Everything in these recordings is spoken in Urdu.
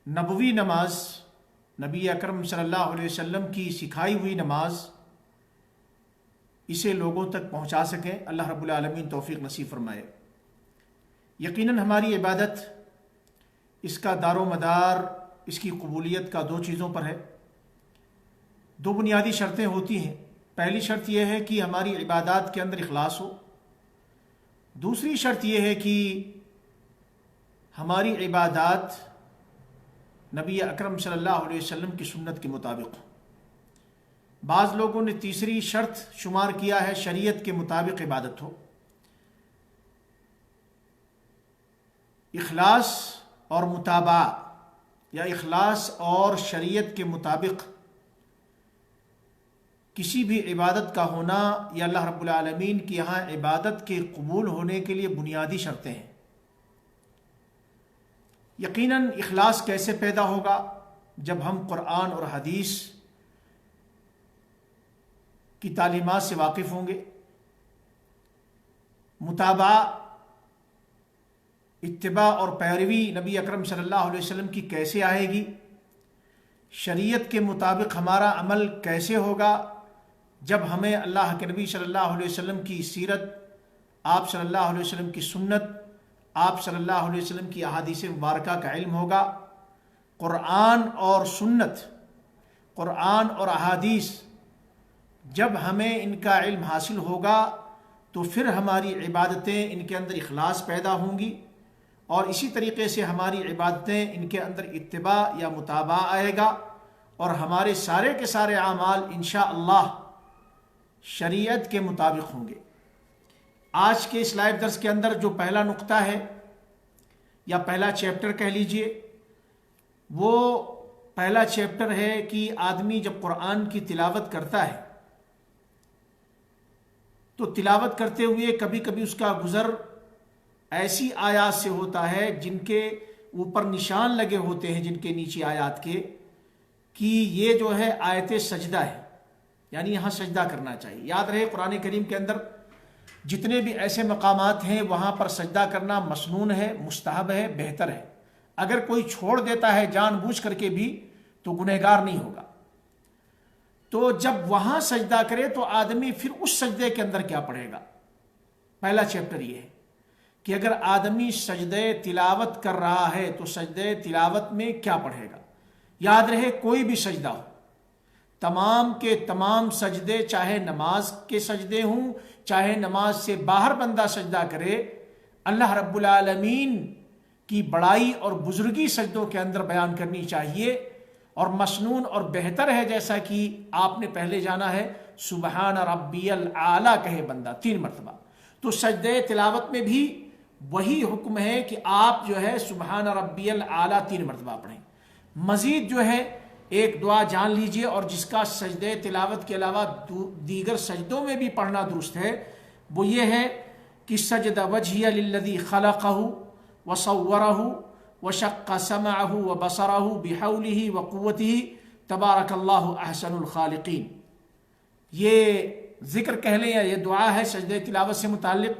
نبوی نماز، نبی اکرم صلی اللہ علیہ وسلم کی سکھائی ہوئی نماز اسے لوگوں تک پہنچا سکیں، اللہ رب العالمین توفیق نصیب فرمائے۔ یقیناً ہماری عبادت، اس کا دار و مدار، اس کی قبولیت کا دو چیزوں پر ہے۔ دو بنیادی شرطیں ہوتی ہیں۔ پہلی شرط یہ ہے کہ ہماری عبادات کے اندر اخلاص ہو، دوسری شرط یہ ہے کہ ہماری عبادات نبی اکرم صلی اللہ علیہ وسلم کی سنت کے مطابق ہو۔ بعض لوگوں نے تیسری شرط شمار کیا ہے شریعت کے مطابق عبادت ہو۔ اخلاص اور متابعہ یا اخلاص اور شریعت کے مطابق کسی بھی عبادت کا ہونا یہ اللہ رب العالمین کی یہاں عبادت کے قبول ہونے کے لیے بنیادی شرطیں ہیں۔ یقیناً اخلاص کیسے پیدا ہوگا؟ جب ہم قرآن اور حدیث کی تعلیمات سے واقف ہوں گے۔ متابعہ، اتباع اور پیروی نبی اکرم صلی اللہ علیہ وسلم کی کیسے آئے گی؟ شریعت کے مطابق ہمارا عمل کیسے ہوگا؟ جب ہمیں اللہ کے نبی صلی اللہ علیہ وسلم کی سیرت، آپ صلی اللہ علیہ وسلم کی سنت، آپ صلی اللہ علیہ وسلم کی احادیث مبارکہ کا علم ہوگا۔ قرآن اور سنت، قرآن اور احادیث جب ہمیں ان کا علم حاصل ہوگا تو پھر ہماری عبادتیں ان کے اندر اخلاص پیدا ہوں گی، اور اسی طریقے سے ہماری عبادتیں ان کے اندر اتباع یا متابعہ آئے گا، اور ہمارے سارے کے سارے اعمال انشاءاللہ شریعت کے مطابق ہوں گے۔ آج کے اس لائیو درس کے اندر جو پہلا نقطہ ہے یا پہلا چیپٹر کہہ لیجئے، وہ پہلا چیپٹر ہے کہ آدمی جب قرآن کی تلاوت کرتا ہے تو تلاوت کرتے ہوئے کبھی کبھی اس کا گزر ایسی آیات سے ہوتا ہے جن کے اوپر نشان لگے ہوتے ہیں، جن کے نیچے آیات کے، کہ یہ جو ہے آیت سجدہ ہے، یعنی یہاں سجدہ کرنا چاہیے۔ یاد رہے قرآن کریم کے اندر جتنے بھی ایسے مقامات ہیں وہاں پر سجدہ کرنا مسنون ہے، مستحب ہے، بہتر ہے۔ اگر کوئی چھوڑ دیتا ہے جان بوجھ کر کے بھی تو گنہگار نہیں ہوگا۔ تو جب وہاں سجدہ کرے تو آدمی پھر اس سجدے کے اندر کیا پڑھے گا؟ پہلا چیپٹر یہ ہے کہ اگر آدمی سجدے تلاوت کر رہا ہے تو سجدے تلاوت میں کیا پڑھے گا۔ یاد رہے کوئی بھی سجدہ ہو، تمام کے تمام سجدے، چاہے نماز کے سجدے ہوں، چاہے نماز سے باہر بندہ سجدہ کرے، اللہ رب العالمین کی بڑائی اور بزرگی سجدوں کے اندر بیان کرنی چاہیے، اور مسنون اور بہتر ہے، جیسا کہ آپ نے پہلے جانا ہے، سبحان ربی الاعلیٰ کہے بندہ 3 مرتبہ۔ تو سجدے تلاوت میں بھی وہی حکم ہے کہ آپ جو ہے سبحان ربی الاعلیٰ 3 مرتبہ پڑھیں۔ مزید جو ہے ایک دعا جان لیجئے، اور جس کا سجدے تلاوت کے علاوہ دیگر سجدوں میں بھی پڑھنا درست ہے، وہ یہ ہے کہ سجد وجہی للذی خلقہ وصورہ وشق سمعہ وبصرہ بحولہ وقوتہ تبارک اللہ احسن الخالقین۔ یہ ذکر کہہ لیں یا یہ دعا ہے سجدے تلاوت سے متعلق۔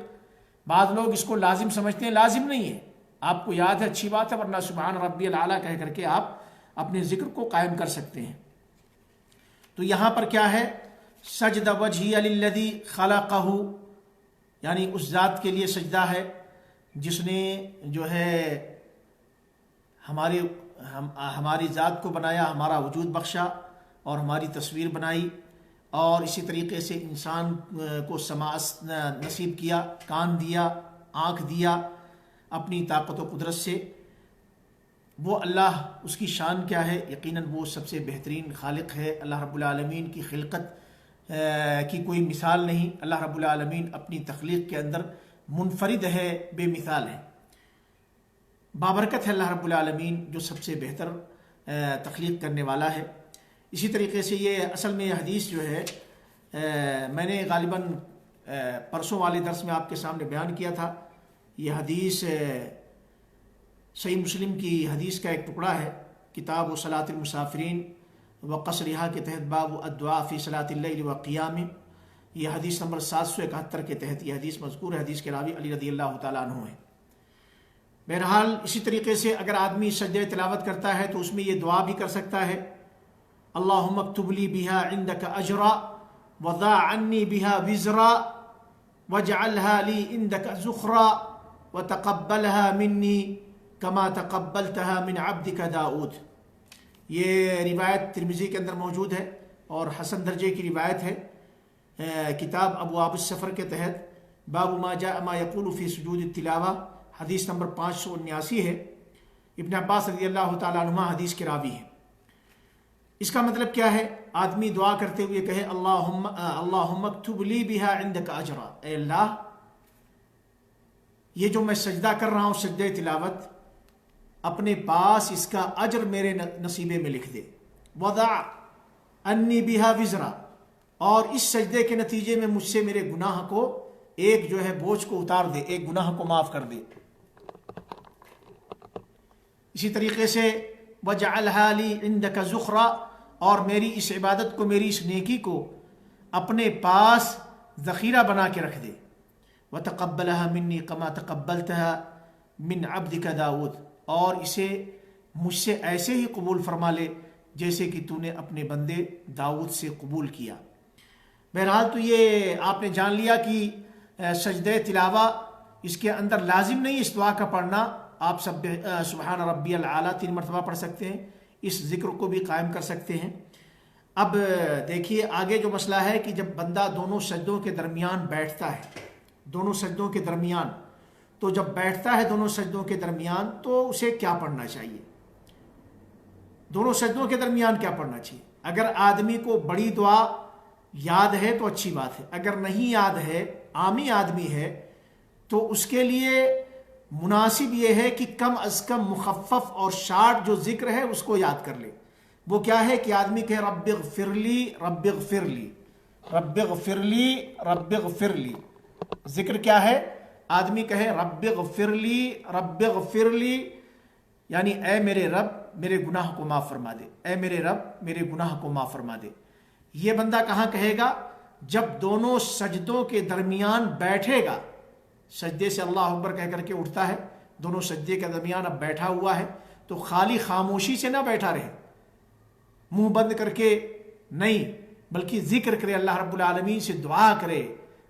بعض لوگ اس کو لازم سمجھتے ہیں، لازم نہیں ہے، آپ کو یاد ہے اچھی بات ہے، ورنہ سبحان ربی الاعلیٰ کہہ کر کے آپ اپنے ذکر کو قائم کر سکتے ہیں۔ تو یہاں پر کیا ہے؟ سجد وجہی للذی خلقہ، یعنی اس ذات کے لیے سجدہ ہے جس نے جو ہے ہماری ذات کو بنایا، ہمارا وجود بخشا اور ہماری تصویر بنائی، اور اسی طریقے سے انسان کو سماعت نصیب کیا، کان دیا، آنکھ دیا اپنی طاقت و قدرت سے۔ وہ اللہ، اس کی شان کیا ہے؟ یقیناً وہ سب سے بہترین خالق ہے۔ اللہ رب العالمین کی خلقت کی کوئی مثال نہیں۔ اللہ رب العالمین اپنی تخلیق کے اندر منفرد ہے، بے مثال ہے، بابرکت ہے اللہ رب العالمین جو سب سے بہتر تخلیق کرنے والا ہے۔ اسی طریقے سے یہ اصل میں یہ حدیث جو ہے میں نے غالباً پرسوں والے درس میں آپ کے سامنے بیان کیا تھا۔ یہ حدیث صحیح مسلم کی حدیث کا ایک ٹکڑا ہے، کتاب و صلاۃ المسافرین و قصرہا کے تحت باب الدعاء فی صلاۃ اللیل و قیام، یہ حدیث نمبر 771 کے تحت یہ حدیث مذکور ہے۔ حدیث کے راوی علی رضی اللہ تعالیٰ عنہ ہے۔ بہرحال اسی طریقے سے اگر آدمی سجدہ تلاوت کرتا ہے تو اس میں یہ دعا بھی کر سکتا ہے، اللہم اکتب لی بہا عندک اجرا وضع عنی بہا وزرا واجعلها لی عندک ذخرا وتقبلها منی کما تقبلتها من عبدک داؤد۔ یہ روایت ترمذی کے اندر موجود ہے اور حسن درجے کی روایت ہے۔ کتاب ابواب السفر کے تحت باب ما جاء ما یقول فی سجود التلاوہ حدیث نمبر 579 ہے۔ ابن عباس رضی اللہ تعالیٰ عنہما حدیث کے راوی ہیں۔ اس کا مطلب کیا ہے؟ آدمی دعا کرتے ہوئے کہے اللہم اکتب لی بہا عندک اجرا، اے اللہ یہ جو میں سجدہ کر رہا ہوں سجدہ تلاوت، اپنے پاس اس کا اجر میرے نصیبے میں لکھ دے۔ وضع انی بہا وزرا، اور اس سجدے کے نتیجے میں مجھ سے میرے گناہ کو ایک جو ہے بوجھ کو اتار دے، ایک گناہ کو معاف کر دے۔ اسی طریقے سے وجعلھا لی عندک ذخرا، اور میری اس عبادت کو، میری اس نیکی کو اپنے پاس ذخیرہ بنا کے رکھ دے۔ وتقبلھا منی کما تقبلتھا من عبدک داؤد، اور اسے مجھ سے ایسے ہی قبول فرما لے جیسے کہ تو نے اپنے بندے داؤد سے قبول کیا۔ بہرحال تو یہ آپ نے جان لیا کہ سجدہ تلاوہ اس کے اندر لازم نہیں اس دعا کا پڑھنا، آپ سبحان ربی العالی 3 مرتبہ پڑھ سکتے ہیں، اس ذکر کو بھی قائم کر سکتے ہیں۔ اب دیکھیے آگے جو مسئلہ ہے کہ جب بندہ دونوں سجدوں کے درمیان بیٹھتا ہے، دونوں سجدوں کے درمیان، تو جب بیٹھتا ہے دونوں سجدوں کے درمیان تو اسے کیا پڑھنا چاہیے؟ دونوں سجدوں کے درمیان کیا پڑھنا چاہیے؟ اگر آدمی کو بڑی دعا یاد ہے تو اچھی بات ہے، اگر نہیں یاد ہے، عامی آدمی ہے، تو اس کے لیے مناسب یہ ہے کہ کم از کم مخفف اور شارٹ جو ذکر ہے اس کو یاد کر لے۔ وہ کیا ہے کہ آدمی کہے رب اغفر لی رب اغفر لی رب اغفر لی رب اغفر لی۔ ذکر کیا ہے؟ آدمی کہے رب اغفر لی رب اغفر لی، یعنی اے میرے رب میرے گناہ کو معاف فرما دے، اے میرے رب میرے گناہ کو معاف فرما دے۔ یہ بندہ کہاں کہے گا؟ جب دونوں سجدوں کے درمیان بیٹھے گا، سجدے سے اللہ اکبر کہہ کر کے اٹھتا ہے، دونوں سجدے کے درمیان اب بیٹھا ہوا ہے، تو خالی خاموشی سے نہ بیٹھا رہے، منہ بند کر کے نہیں، بلکہ ذکر کرے، اللہ رب العالمین سے دعا کرے،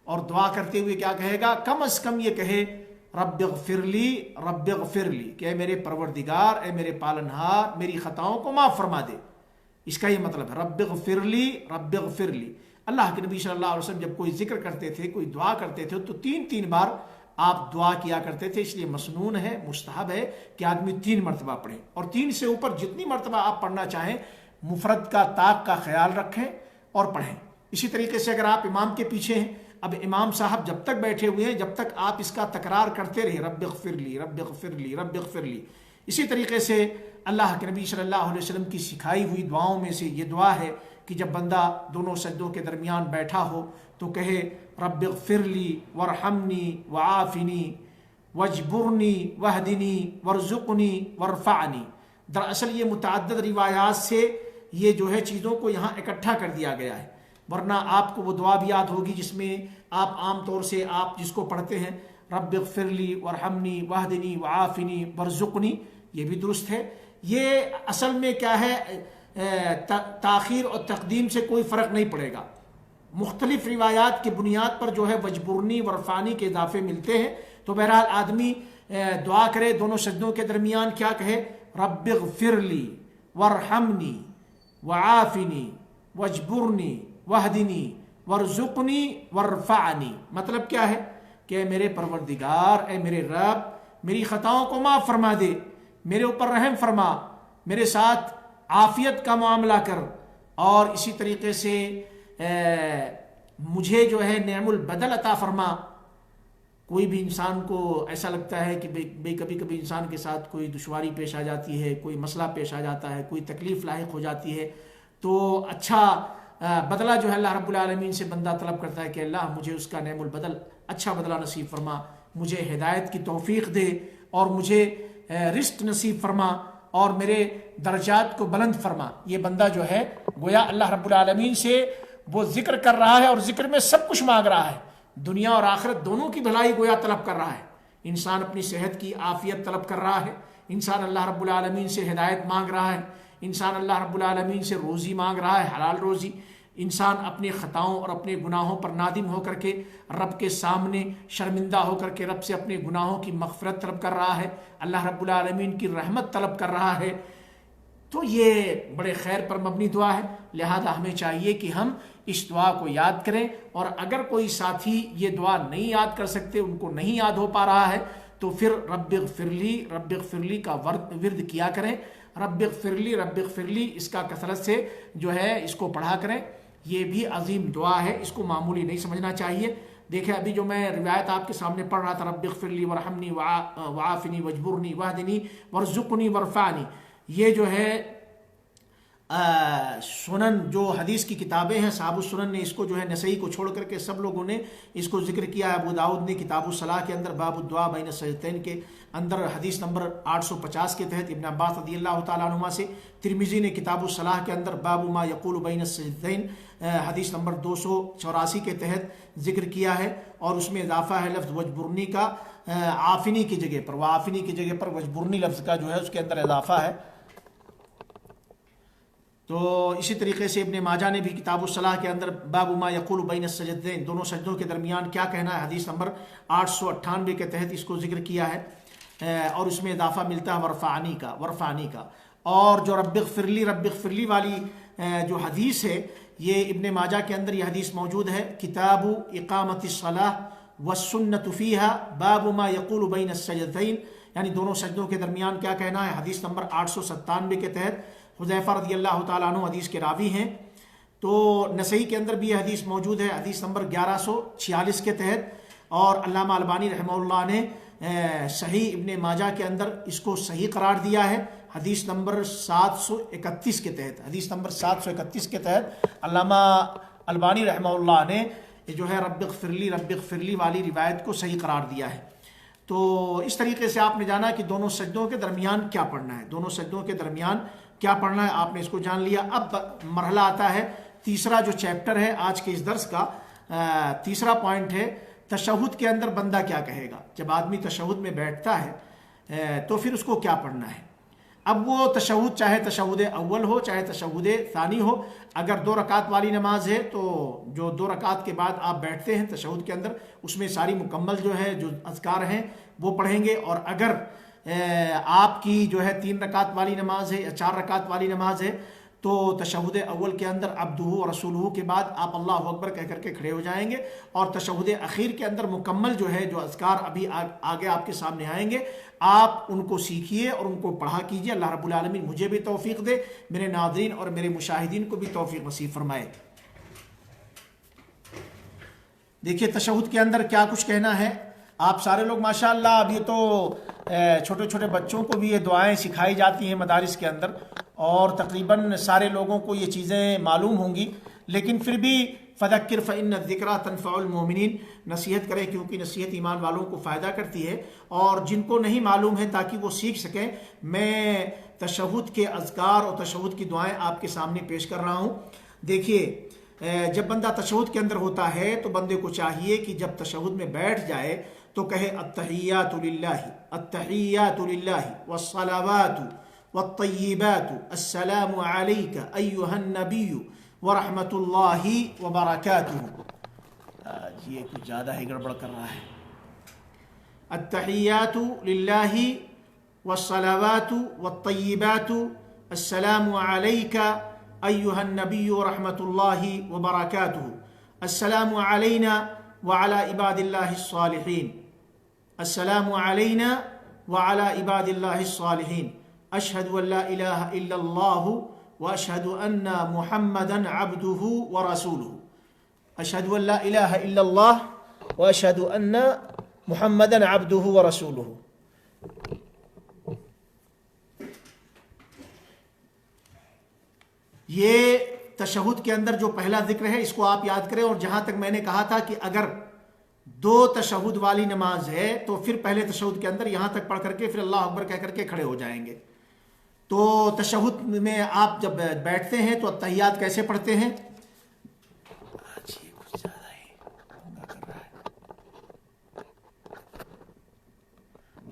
اور دعا کرتے ہوئے کیا کہے گا؟ کم از کم یہ کہے رب اغفر لی رب اغفر لی، کہ اے میرے پروردگار، اے میرے پالنہار، میری خطاؤں کو معاف فرما دے۔ اس کا یہ مطلب ہے رب اغفر لی رب اغفر لی۔ اللہ کے نبی صلی اللہ علیہ وسلم جب کوئی ذکر کرتے تھے، کوئی دعا کرتے تھے، تو 3 بار آپ دعا کیا کرتے تھے۔ اس لیے مسنون ہے، مستحب ہے کہ آدمی 3 مرتبہ پڑھے، اور 3 سے اوپر جتنی مرتبہ آپ پڑھنا چاہیں مفرد کا طاق کا خیال رکھیں اور پڑھیں۔ اسی طریقے سے اگر آپ امام کے پیچھے ہیں، اب امام صاحب جب تک بیٹھے ہوئے ہیں، جب تک آپ اس کا تکرار کرتے رہے رب اغفر لی رب اغفر لی رب اغفر لی۔ اسی طریقے سے اللہ کے نبی صلی اللہ علیہ وسلم کی سکھائی ہوئی دعاؤں میں سے یہ دعا ہے کہ جب بندہ دونوں سجدوں کے درمیان بیٹھا ہو تو کہے رب اغفر لی ورحمنی وعافنی واجبرنی واہدنی وارزقنی وارفعنی۔ دراصل یہ متعدد روایات سے یہ جو ہے چیزوں کو یہاں اکٹھا کر دیا گیا ہے، ورنہ آپ کو وہ دعا بھی یاد ہوگی جس میں آپ عام طور سے آپ جس کو پڑھتے ہیں رب اغفر لی وارحمنی واہدنی وعافنی وارزقنی، یہ بھی درست ہے۔ یہ اصل میں کیا ہے، تاخیر اور تقدیم سے کوئی فرق نہیں پڑے گا، مختلف روایات کی بنیاد پر جو ہے وجبرنی ورفانی کے اضافے ملتے ہیں۔ تو بہرحال آدمی دعا کرے دونوں سجدوں کے درمیان کیا کہے رب اغفر لی ورحمنی وعافنی وجبرنی واہدنی وارزقنی وارفعنی۔ مطلب کیا ہے کہ اے میرے پروردگار، اے میرے رب، میری خطاؤں کو معاف فرما دے، میرے اوپر رحم فرما، میرے ساتھ عافیت کا معاملہ کر، اور اسی طریقے سے مجھے جو ہے نعم البدل عطا فرما۔ کوئی بھی انسان کو ایسا لگتا ہے کہ بھئی کبھی کبھی انسان کے ساتھ کوئی دشواری پیش آ جاتی ہے، کوئی مسئلہ پیش آ جاتا ہے، کوئی تکلیف لاحق ہو جاتی ہے، تو اچھا بدلہ جو ہے اللہ رب العالمین سے بندہ طلب کرتا ہے کہ اللہ مجھے اس کا نعم البدل، اچھا بدلہ نصیب فرما، مجھے ہدایت کی توفیق دے، اور مجھے رزق نصیب فرما، اور میرے درجات کو بلند فرما۔ یہ بندہ جو ہے گویا اللہ رب العالمین سے وہ ذکر کر رہا ہے، اور ذکر میں سب کچھ مانگ رہا ہے، دنیا اور آخرت دونوں کی بھلائی گویا طلب کر رہا ہے، انسان اپنی صحت کی عافیت طلب کر رہا ہے، انسان اللہ رب العالمین سے ہدایت مانگ رہا ہے، انسان اللہ رب العالمین سے روزی مانگ رہا ہے، حلال روزی، انسان اپنی خطاؤں اور اپنے گناہوں پر نادم ہو کر کے رب کے سامنے شرمندہ ہو کر کے رب سے اپنے گناہوں کی مغفرت طلب کر رہا ہے، اللہ رب العالمین کی رحمت طلب کر رہا ہے، تو یہ بڑے خیر پر مبنی دعا ہے۔ لہذا ہمیں چاہیے کہ ہم اس دعا کو یاد کریں، اور اگر کوئی ساتھی یہ دعا نہیں یاد کر سکتے، ان کو نہیں یاد ہو پا رہا ہے، تو پھر رب اغفر لی کا ورد کیا کریں۔ رب اغفر لی اس کا کثرت سے جو ہے اس کو پڑھا کریں، یہ بھی عظیم دعا ہے، اس کو معمولی نہیں سمجھنا چاہیے۔ دیکھیں ابھی جو میں روایت آپ کے سامنے پڑھ رہا تھا، رب اغفر لی ورحمنی وعافنی واجبرنی واہدنی وارزقنی وارفعنی، یہ جو ہے سنن جو حدیث کی کتابیں ہیں، صحاب السنن نے اس کو جو ہے نسائی کو چھوڑ کر کے سب لوگوں نے اس کو ذکر کیا ہے۔ ابو داؤد نے کتاب الصلاح کے اندر باب الدعاء بین السجدتین کے اندر حدیث نمبر 850 کے تحت ابن عباس رضی اللہ تعالیٰ عنہما سے، ترمذی نے کتاب الصلاح کے اندر باب ما یقول بین السجدتین حدیث نمبر 284 کے تحت ذکر کیا ہے، اور اس میں اضافہ ہے لفظ وجبرنی کا، عافنی کی جگہ پر، وعافنی کی جگہ پر وجبرنی لفظ کا جو ہے اس کے اندر اضافہ ہے۔ تو اسی طریقے سے ابن ماجہ نے بھی کتاب الصلاح کے اندر باب ما یقول بین السجدتین، دونوں سجدوں کے درمیان کیا کہنا ہے، حدیث نمبر 898 کے تحت اس کو ذکر کیا ہے، اور اس میں اضافہ ملتا ہے ورفعنی کا۔ اور جو رب اغفر لی والی جو حدیث ہے، یہ ابن ماجہ کے اندر یہ حدیث موجود ہے، کتاب اقامت الصلاح والسنۃ فیہا باب ما یقول بین السجدتین، یعنی دونوں سجدوں کے درمیان کیا کہنا ہے، حدیث نمبر 897 کے تحت حذیفہ رضی اللہ تعالیٰ عنہ حدیث کے راوی ہیں۔ تو نسائی کے اندر بھی یہ حدیث موجود ہے، حدیث نمبر 1146 کے تحت، اور علامہ البانی رحمہ اللہ نے صحیح ابن ماجہ کے اندر اس کو صحیح قرار دیا ہے، حدیث نمبر 731 کے تحت، حدیث نمبر 731 کے تحت علامہ البانی رحمہ اللہ نے جو ہے رب اغفر لی والی روایت کو صحیح قرار دیا ہے۔ تو اس طریقے سے آپ نے جانا کہ دونوں سجدوں کے درمیان کیا پڑھنا ہے، دونوں سجدوں کے درمیان کیا پڑھنا ہے، آپ نے اس کو جان لیا۔ اب مرحلہ آتا ہے تیسرا جو چیپٹر ہے آج کے اس درس کا، تیسرا پوائنٹ ہے تشہد کے اندر بندہ کیا کہے گا۔ جب آدمی تشہد میں بیٹھتا ہے تو پھر اس کو کیا پڑھنا ہے۔ اب وہ تشہد چاہے تشہد اول ہو چاہے تشہد ثانی ہو، اگر 2 رکعت والی نماز ہے تو جو 2 رکعت کے بعد آپ بیٹھتے ہیں تشہد کے اندر، اس میں ساری مکمل جو ہے جو اذکار ہیں وہ پڑھیں گے، اور اگر آپ کی جو ہے 3 رکعت والی نماز ہے یا 4 رکعت والی نماز ہے تو تشہد اول کے اندر عبدہ و رسولہ کے بعد آپ اللہ اکبر کہہ کر کے کھڑے ہو جائیں گے، اور تشہد اخیر کے اندر مکمل جو ہے جو اذکار ابھی آگے آپ کے سامنے آئیں گے، آپ ان کو سیکھیے اور ان کو پڑھا کیجیے۔ اللہ رب العالمین مجھے بھی توفیق دے، میرے ناظرین اور میرے مشاہدین کو بھی توفیق نصیب فرمائے۔ دیکھیے تشہد کے اندر کیا کچھ کہنا ہے۔ آپ سارے لوگ ماشاءاللہ اب یہ تو چھوٹے چھوٹے بچوں کو بھی یہ دعائیں سکھائی جاتی ہیں مدارس کے اندر، اور تقریباً سارے لوگوں کو یہ چیزیں معلوم ہوں گی، لیکن پھر بھی فذکر فإن الذکریٰ تنفع المؤمنین، نصیحت کریں کیونکہ نصیحت ایمان والوں کو فائدہ کرتی ہے، اور جن کو نہیں معلوم ہے تاکہ وہ سیکھ سکیں، میں تشہد کے اذکار اور تشہد کی دعائیں آپ کے سامنے پیش کر رہا ہوں۔ دیکھیے جب بندہ تشہد کے اندر ہوتا ہے تو بندے کو چاہیے کہ جب تشہد میں بیٹھ جائے تو کہے التحیات للہ والصلوات والطیبات السلام علیک ایہا النبی ورحمۃ اللہ وبرکاتہ۔ یہ کچھ زیادہ ہی گڑبڑ کر رہا ہے۔ التحیات للہ والصلوات والطیبات السلام علیک ایہا النبی ورحمۃ اللہ وبرکاتہ، السلام علینا وعلى عباد اللہ الصالحین، السلام علینا وعلى عباد اللہ الصالحین، اشہد ان لا الہ الا اللہ واشہد ان محمدا عبدہ ورسولہ، اشہد ان لا الہ الا اللہ واشہد ان محمدا عبدہ ورسولہ۔ یہ تشہد کے اندر جو پہلا ذکر ہے اس کو آپ یاد کریں، اور جہاں تک میں نے کہا تھا کہ اگر 2 تشہد والی نماز ہے تو پھر پہلے تشہد کے اندر یہاں تک پڑھ کر کے پھر اللہ اکبر کہہ کر کے کھڑے ہو جائیں گے۔ تو تشہد میں آپ جب بیٹھتے ہیں تو التحیات کیسے پڑھتے ہیں؟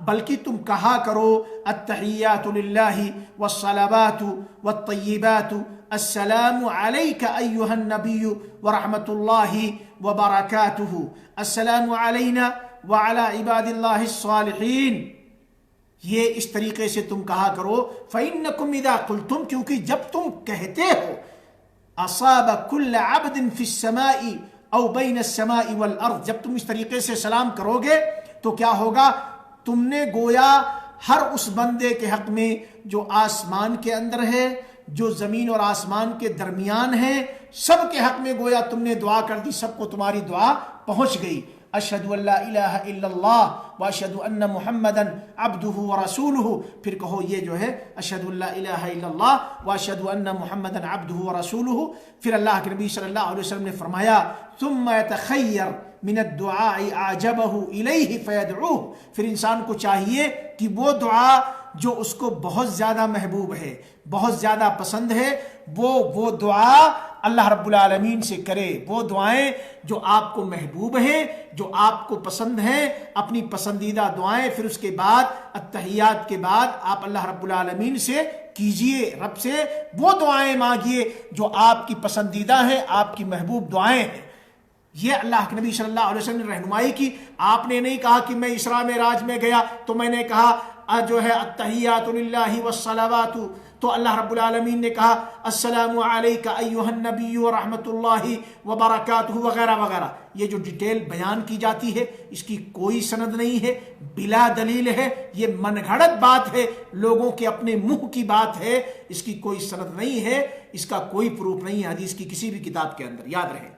بلکہ تم کہا کرو التحیات للہ والصلوات والطیبات السلام علیک ایھا النبی ورحمۃ اللہ وبرکاتہ السلام علینا وعلی عباد اللہ الصالحین. یہ اس طریقے سے تم کہا کرو. فإنکم اذا قلتم، کیونکہ جب تم کہتے ہو اصاب کل عبد فی السماء او بین السماء والارض، جب تم اس طریقے سے سلام کرو گے تو کیا ہوگا؟ تم نے گویا ہر اس بندے کے حق میں جو آسمان کے اندر ہے، جو زمین اور آسمان کے درمیان ہے، سب کے حق میں گویا تم نے دعا کر دی، سب کو تمہاری دعا پہنچ گئی. اشہد ان لا الہ الا اللہ واشہد ان محمدا عبدہ ورسولہ. پھر کہو یہ جو ہے اشہد ان لا الہ الا اللہ واشہد ان محمدا عبدہ ورسولہ. پھر اللہ کے نبی صلی اللہ علیہ وسلم نے فرمایا ثم یتخیر من الدعاء اعجبہ الیہ فیدعوہ. پھر انسان کو چاہیے کہ وہ دعا جو اس کو بہت زیادہ محبوب ہے، بہت زیادہ پسند ہے، وہ دعا اللہ رب العالمین سے کرے. وہ دعائیں جو آپ کو محبوب ہیں، جو آپ کو پسند ہیں، اپنی پسندیدہ دعائیں. پھر اس کے بعد التحیات کے بعد آپ اللہ رب العالمین سے کیجئے، رب سے وہ دعائیں مانگیے جو آپ کی پسندیدہ ہیں، آپ کی محبوب دعائیں ہیں. یہ اللہ کے نبی صلی اللہ علیہ وسلم نے رہنمائی کی. آپ نے نہیں کہا کہ میں اسراء معراج میں گیا تو میں نے کہا جو ہے التحیات للہ والصلوات، تو اللہ رب العالمین نے کہا السلام علیک ایھا النبی ورحمۃ اللہ وبرکاتہ وغیرہ وغیرہ. یہ جو ڈیٹیل بیان کی جاتی ہے اس کی کوئی سند نہیں ہے، بلا دلیل ہے، یہ من گھڑت بات ہے، لوگوں کے اپنے منہ کی بات ہے، اس کی کوئی سند نہیں ہے، اس کا کوئی پروف نہیں ہے حدیث کی کسی بھی کتاب کے اندر، یاد رہے.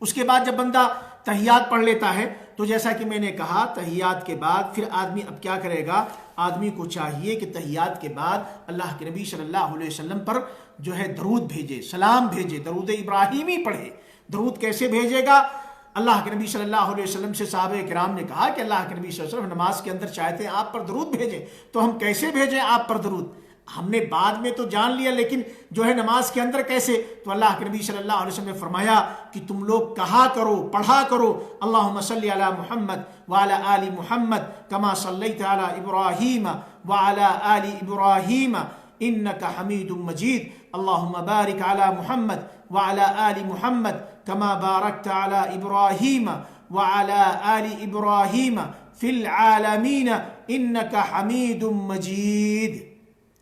اس کے بعد جب بندہ تحیات پڑھ لیتا ہے تو جیسا کہ میں نے کہا تحیات کے بعد پھر آدمی اب کیا کرے گا؟ آدمی کو چاہیے کہ تحیات کے بعد اللہ کے نبی صلی اللہ علیہ وسلم پر جو ہے درود بھیجے، سلام بھیجے، درود ابراہیمی پڑھے. درود کیسے بھیجے گا؟ اللہ کے نبی صلی اللہ علیہ وسلم سے صحابہ کرام نے کہا کہ اللہ کے نبی صلی اللہ علیہ وسلم نماز کے اندر چاہتے ہیں آپ پر درود بھیجیں، تو ہم کیسے بھیجیں آپ پر درود؟ ہم نے بعد میں تو جان لیا، لیکن جو ہے نماز کے اندر کیسے؟ تو اللہ کے نبی صلی اللہ علیہ وسلم نے فرمایا کہ تم لوگ کہا کرو، پڑھا کرو اللہم صلی علی محمد وعلی آل محمد کما صلیت علی ابراہیم وعلی آل ابراہیم انک حمید مجید اللہم بارک علی محمد وعلی آل محمد کما بارکت علی ابراہیم وعلی آل ابراہیم فی العالمین انک حمید مجید.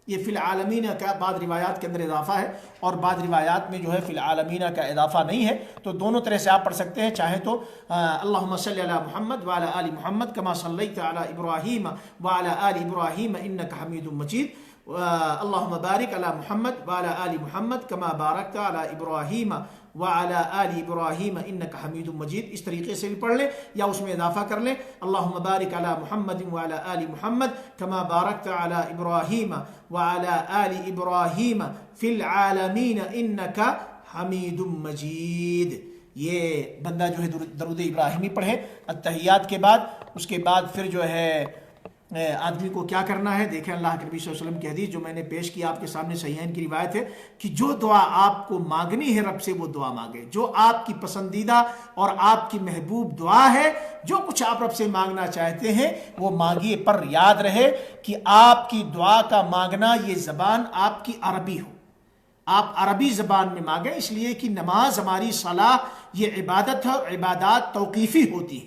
یہ فی العالمین کا بعض روایات کے اندر اضافہ ہے اور بعض روایات میں جو ہے فی العالمین کا اضافہ نہیں ہے، تو دونوں طرح سے آپ پڑھ سکتے ہیں. چاہے تو اللہم صلی علی محمد وعلی آل محمد کما صلیت علی ابراہیم وعلی آل ابراہیم انک حمید مجید، اللہم بارک علی محمد وعلی آل محمد کما بارکت علی ابراہیم وعلی آل ابراہیم انک حمید مجید. اس طریقے سے بھی پڑھ لیں یا اس میں اضافہ کر لیں اللہم بارک علی محمد وعلی آل محمد کما بارکت علی ابراہیم وعلی آل ابراہیم فی العالمین انک حمید مجید. یہ بندہ جو ہے درود ابراہیمی پڑھے التحیات کے بعد. اس کے بعد پھر جو ہے آدمی کو کیا کرنا ہے؟ دیکھیں اللہ کے نبی صلی اللہ علیہ وسلم کی حدیث جو میں نے پیش کی آپ کے سامنے، صحیحین کی روایت ہے کہ جو دعا آپ کو مانگنی ہے رب سے وہ دعا مانگے، جو آپ کی پسندیدہ اور آپ کی محبوب دعا ہے، جو کچھ آپ رب سے مانگنا چاہتے ہیں وہ مانگیے. پر یاد رہے کہ آپ کی دعا کا مانگنا یہ زبان آپ کی عربی ہو، آپ عربی زبان میں مانگیں، اس لیے کہ نماز ہماری صلاح یہ عبادت ہے، عبادات توقیفی ہوتی ہے.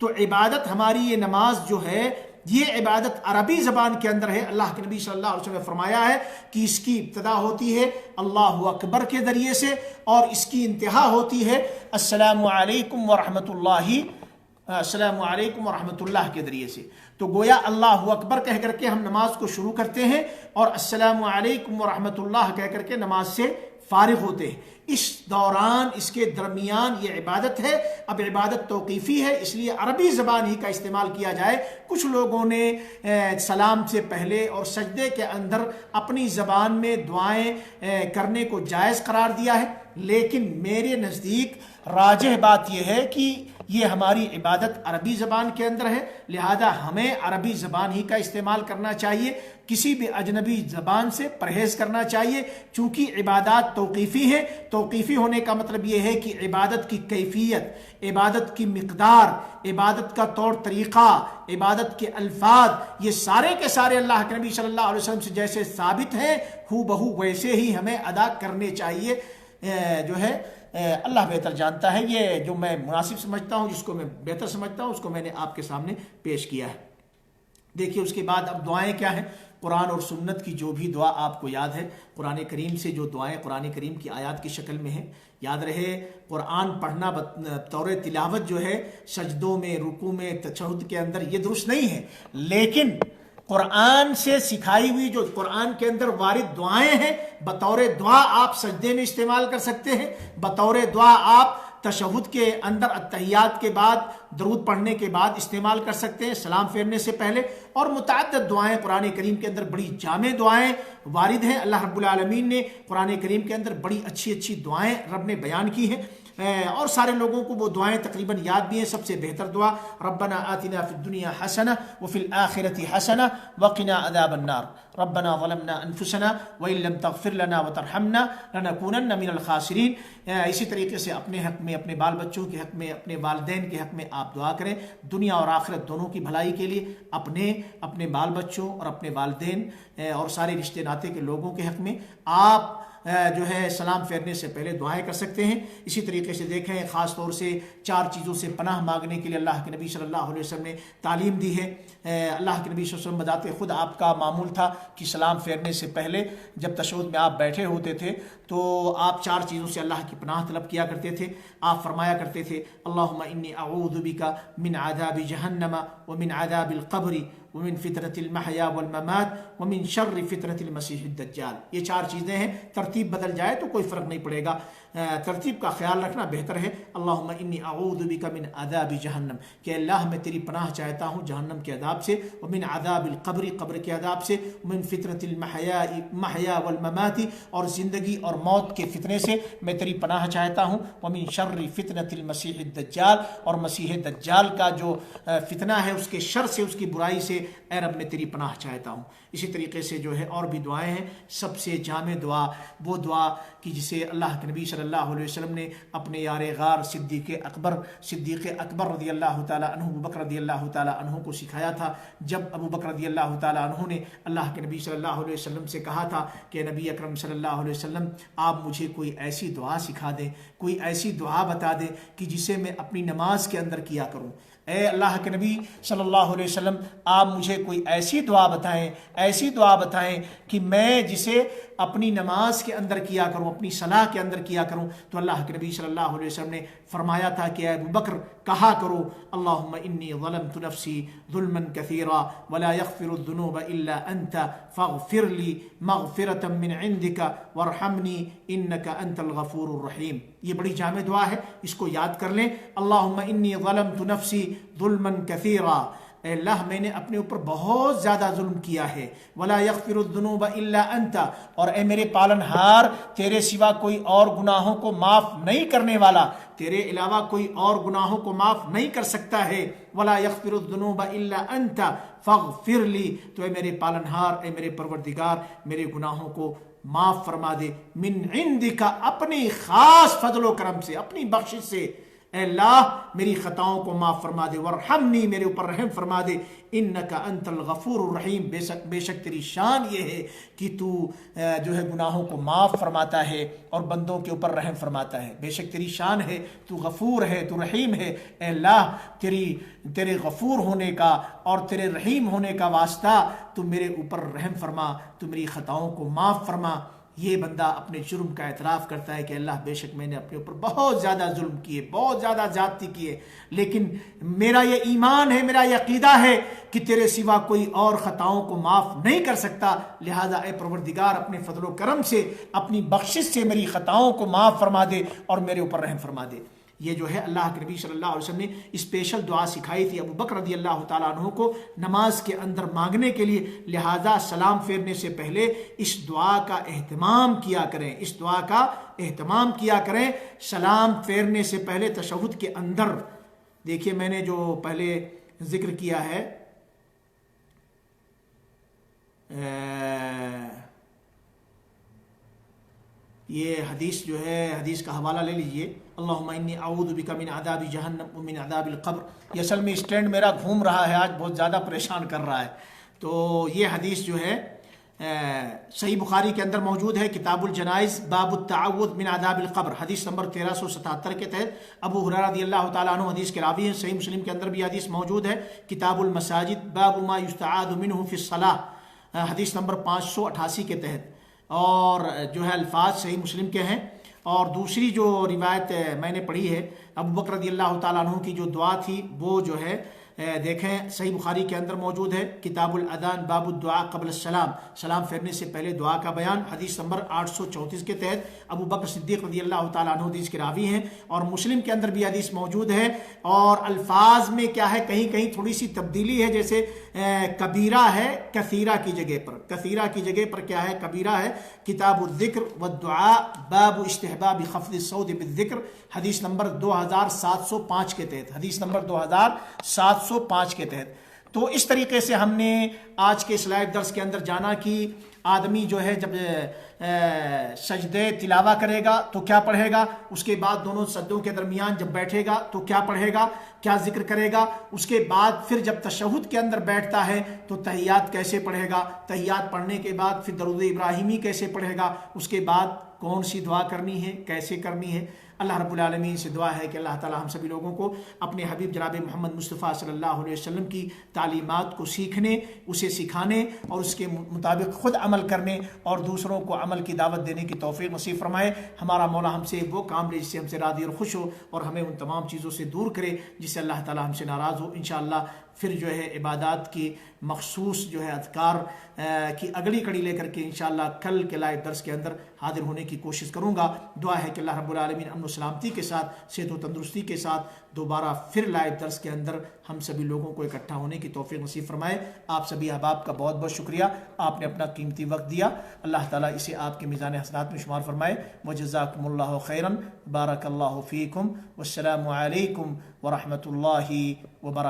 تو عبادت ہماری یہ نماز جو ہے یہ عبادت عربی زبان کے اندر ہے. اللہ کے نبی صلی اللہ علیہ وسلم نے فرمایا ہے کہ اس کی ابتدا ہوتی ہے اللہ اکبر کے ذریعے سے اور اس کی انتہا ہوتی ہے السلام علیکم ورحمۃ اللہ، السلام علیکم ورحمۃ اللہ کے ذریعے سے. تو گویا اللہ اکبر کہہ کر کے ہم نماز کو شروع کرتے ہیں اور السلام علیکم ورحمۃ اللہ کہہ کر کے نماز سے فارغ ہوتے ہیں. اس دوران اس کے درمیان یہ عبادت ہے. اب عبادت توقیفی ہے اس لیے عربی زبان ہی کا استعمال کیا جائے. کچھ لوگوں نے سلام سے پہلے اور سجدے کے اندر اپنی زبان میں دعائیں کرنے کو جائز قرار دیا ہے، لیکن میرے نزدیک راجح بات یہ ہے کہ یہ ہماری عبادت عربی زبان کے اندر ہے، لہذا ہمیں عربی زبان ہی کا استعمال کرنا چاہیے، کسی بھی اجنبی زبان سے پرہیز کرنا چاہیے، چونکہ عبادات توقیفی ہیں۔ توقیفی ہونے کا مطلب یہ ہے کہ عبادت کی کیفیت، عبادت کی مقدار، عبادت کا طور طریقہ، عبادت کے الفاظ، یہ سارے کے سارے اللہ کے نبی صلی اللہ علیہ وسلم سے جیسے ثابت ہیں ہو بہو ویسے ہی ہمیں ادا کرنے چاہیے۔ جو ہے اللہ بہتر جانتا ہے، یہ جو میں مناسب سمجھتا ہوں، جس کو میں بہتر سمجھتا ہوں، اس کو میں نے آپ کے سامنے پیش کیا ہے۔ دیکھیے اس کے بعد اب دعائیں کیا ہیں۔ قرآن اور سنت کی جو بھی دعا آپ کو یاد ہے، قرآن کریم سے جو دعائیں قرآن کریم کی آیات کی شکل میں ہیں، یاد رہے قرآن پڑھنا بطور تلاوت جو ہے سجدوں میں، رکوع میں، تشہد کے اندر، یہ درست نہیں ہے، لیکن قرآن سے سکھائی ہوئی جو قرآن کے اندر وارد دعائیں ہیں، بطور دعا آپ سجدے میں استعمال کر سکتے ہیں، بطور دعا آپ تشہد کے اندر اتحیات کے بعد، درود پڑھنے کے بعد استعمال کر سکتے ہیں، سلام پھیرنے سے پہلے، اور متعدد دعائیں قرآن کریم کے اندر بڑی جامع دعائیں وارد ہیں۔ اللہ رب العالمین نے قرآن کریم کے اندر بڑی اچھی اچھی دعائیں رب نے بیان کی ہیں، اور سارے لوگوں کو وہ دعائیں تقریباً یاد بھی ہیں۔ سب سے بہتر دعا ربنا آتنا فی الدنیا حسنہ وفی الآخرۃ حسنہ وقنا عذاب النار ربنا ظلمنا انفسنا وان لم تغفر لنا وترحمنا لنکونن من الخاسرین۔ اسی طریقے سے اپنے حق میں، اپنے بال بچوں کے حق میں، اپنے والدین کے حق میں آپ دعا کریں، دنیا اور آخرت دونوں کی بھلائی کے لیے، اپنے بال بچوں اور اپنے والدین اور سارے رشتے ناتے کے لوگوں کے حق میں آپ جو ہے سلام پھیرنے سے پہلے دعائیں کر سکتے ہیں۔ اسی طریقے سے دیکھیں خاص طور سے 4 چیزوں سے پناہ مانگنے کے لیے اللہ کے نبی صلی اللہ علیہ وسلم نے تعلیم دی ہے۔ اللہ کے نبی صلی اللہ علیہ وسلم بتاتے خود آپ کا معمول تھا کہ سلام پھیرنے سے پہلے جب تشہد میں آپ بیٹھے ہوتے تھے تو آپ 4 چیزوں سے اللہ کی پناہ طلب کیا کرتے تھے۔ آپ فرمایا کرتے تھے اللہم انی اعوذ بک من عذاب جہنم ومن عذاب القبر ومن فتنة المحیا والممات ومن شر فتنة المسیح الدجال۔ یہ 4 چیزیں ہیں، ترتیب بدل جائے تو کوئی فرق نہیں پڑے گا، ترتیب کا خیال رکھنا بہتر ہے۔ اللہم انی اعوذ بک من عذاب جہنم، کہ اللہ میں تیری پناہ چاہتا ہوں جہنم کے عذاب سے، ومن عذاب القبر، قبر کے عذاب سے، ومن فتنة المحیا والممات، اور زندگی اور موت کے فتنے سے میں تیری پناہ چاہتا ہوں، ومن شر فتنة المسیح الدجال، اور مسیح دجال کا جو فتنہ ہے اس کے شر سے، اس کی برائی سے اے رب میں تیری پناہ چاہتا ہوں۔ اسی طریقے سے جو ہے اور بھی دعائیں ہیں، سب سے جامع دعا وہ دعا کہ جسے اللہ کے نبی صلی اللہ علیہ وسلم نے اپنے یار غار صدیق اکبر رضی اللہ تعالیٰ عنہ، ابو بکر رضی اللہ تعالیٰ عنہ کو سکھایا تھا۔ جب ابو بکر رضی اللہ تعالیٰ عنہ نے اللہ کے نبی صلی اللہ علیہ وسلم سے کہا تھا کہ نبی اکرم صلی اللہ علیہ وسلم آپ مجھے کوئی ایسی دعا سکھا دیں، کوئی ایسی دعا بتا دیں کہ جسے میں اپنی نماز کے اندر کیا کروں، اے اللہ کے نبی صلی اللہ علیہ وسلم آپ مجھے کوئی ایسی دعا بتائیں کہ میں جسے اپنی نماز کے اندر کیا کروں، اپنی صلاح کے اندر کیا کروں۔ تو اللہ کے نبی صلی اللہ علیہ وسلم نے فرمایا تھا کہ اے ابو بکر کہا کرو اللہم انی ظلمت نفسی ظلما کثیرا ولا یغفر الذنوب الا انت فاغفر لی مغفرة من عندک وارحمنی انک انت الغفور الرحیم۔ یہ بڑی جامع دعا ہے، اس کو یاد کر لیں۔ اللہم انی ظلمت نفسی ظلما کثیرا، اے اللہ میں نے اپنے اوپر بہت زیادہ ظلم کیا ہے، ولا یغفر الذنوب الا انت، اور اے میرے پالن ہار تیرے سوا کوئی اور گناہوں کو معاف نہیں کرنے والا، تیرے علاوہ کوئی اور گناہوں کو معاف نہیں کر سکتا ہے، ولا یغفر الذنوب الا انت فاغفر لی، تو اے میرے پالن ہار، اے میرے پروردگار میرے گناہوں کو معاف فرما دے، من عندک، اپنی خاص فضل و کرم سے، اپنی بخشش سے، اے اللہ میری خطاؤں کو معاف فرما دے، ورحمنی، میرے اوپر رحم فرما دے، انک انت الغفور الرحیم، بے شک تیری شان یہ ہے کہ تو جو ہے گناہوں کو معاف فرماتا ہے اور بندوں کے اوپر رحم فرماتا ہے، بے شک تیری شان ہے، تو غفور ہے، تو رحیم ہے۔ اے اللہ تیرے غفور ہونے کا اور تیرے رحیم ہونے کا واسطہ تو میرے اوپر رحم فرما، تو میری خطاؤں کو معاف فرما۔ یہ بندہ اپنے جرم کا اعتراف کرتا ہے کہ اللہ بے شک میں نے اپنے اوپر بہت زیادہ ظلم کیے، بہت زیادہ زیادتی کیے، لیکن میرا یہ ایمان ہے، میرا یہ عقیدہ ہے کہ تیرے سوا کوئی اور خطاؤں کو معاف نہیں کر سکتا، لہذا اے پروردگار اپنے فضل و کرم سے، اپنی بخشش سے میری خطاؤں کو معاف فرما دے اور میرے اوپر رحم فرما دے۔ یہ جو ہے اللہ کے نبی صلی اللہ علیہ وسلم نے اسپیشل دعا سکھائی تھی ابو بکر رضی اللہ تعالیٰ عنہ کو نماز کے اندر مانگنے کے لیے، لہذا سلام پھیرنے سے پہلے اس دعا کا اہتمام کیا کریں، اس دعا کا اہتمام کیا کریں۔ سلام پھیرنے سے پہلے تشہد کے اندر دیکھیے میں نے جو پہلے ذکر کیا ہے یہ حدیث جو ہے، حدیث کا حوالہ لے لیجئے، اللہم انی اعوذ بک من عذاب جہنم ومن عذاب القبر۔ یہ اصل میں اسٹینڈ میرا گھوم رہا ہے آج، بہت زیادہ پریشان کر رہا ہے۔ تو یہ حدیث جو ہے صحیح بخاری کے اندر موجود ہے، کتاب الجنائز، باب التعوذ من عذاب القبر، حدیث نمبر 1377 کے تحت ابو ہریرہ رضی اللہ تعالیٰ عنہ حدیث کے راوی ہیں۔ صحیح مسلم کے اندر بھی حدیث موجود ہے، کتاب المساجد، باب ما یستعاذ منہ فی الصلاۃ، حدیث نمبر 588 کے تحت، اور جو ہے الفاظ صحیح مسلم کے ہیں۔ اور دوسری جو روایت میں نے پڑھی ہے ابو بکر رضی اللہ تعالیٰ عنہ کی جو دعا تھی، وہ جو ہے دیکھیں صحیح بخاری کے اندر موجود ہے، کتاب الاذان، باب الدعاء قبل السلام، سلام پھیرنے سے پہلے دعا کا بیان، حدیث نمبر 834 کے تحت ابو بکر صدیق رضی اللہ تعالیٰ عنہ حدیث کے راوی ہیں۔ اور مسلم کے اندر بھی حدیث موجود ہے، اور الفاظ میں کیا ہے، کہیں کہیں تھوڑی سی تبدیلی ہے، جیسے کبیرہ ہے کثیرہ کی جگہ پر، کثیرہ کی جگہ پر کیا ہے، کبیرہ ہے، کتاب الذکر والدعاء، باب استحباب خفض الصوت بالذکر، حدیث نمبر 2705 کے تحت، حدیث نمبر 2705 کے تحت۔ تو اس طریقے سے ہم نے آج کے اس لائیو درس کے اندر جانا کہ آدمی جو ہے جب سجدے تلاوہ کرے گا تو کیا پڑھے گا، اس کے بعد دونوں سجدوں کے درمیان جب بیٹھے گا تو کیا پڑھے گا، کیا ذکر کرے گا، اس کے بعد پھر جب تشہد کے اندر بیٹھتا ہے تو تحیات کیسے پڑھے گا، تحیات پڑھنے کے بعد پھر درود ابراہیمی کیسے پڑھے گا، اس کے بعد کون سی دعا کرنی ہے، کیسے کرنی ہے۔ اللہ رب العالمین سے دعا ہے کہ اللہ تعالی ہم سبھی لوگوں کو اپنے حبیب جناب محمد مصطفیٰ صلی اللہ علیہ وسلم کی تعلیمات کو سیکھنے، اسے سکھانے اور اس کے مطابق خود عمل کرنے اور دوسروں کو عمل کی دعوت دینے کی توفیق نصیب فرمائے۔ ہمارا مولا ہم سے وہ کام لے جس سے ہم سے راضی اور خوش ہو، اور ہمیں ان تمام چیزوں سے دور کرے جس سے اللہ تعالی ہم سے ناراض ہو۔ انشاءاللہ پھر جو ہے عبادات کی مخصوص جو ہے اذکار کی اگلی کڑی لے کر کے انشاءاللہ کل کے لائیو درس کے اندر حاضر ہونے کی کوشش کروں گا۔ دعا ہے کہ اللہ رب العالمین امن و سلامتی کے ساتھ، صحت و تندرستی کے ساتھ دوبارہ پھر لائیو درس کے اندر ہم سبھی لوگوں کو اکٹھا ہونے کی توفیق نصیب فرمائے۔ آپ سبھی احباب کا بہت بہت شکریہ، آپ نے اپنا قیمتی وقت دیا، اللہ تعالیٰ اسے آپ کے میزان حسنات میں شمار فرمائے۔ وجزاکم اللہ خیرا، بارک اللہ فیکم، والسلام علیکم ورحمۃ اللہ وبرکاتہ۔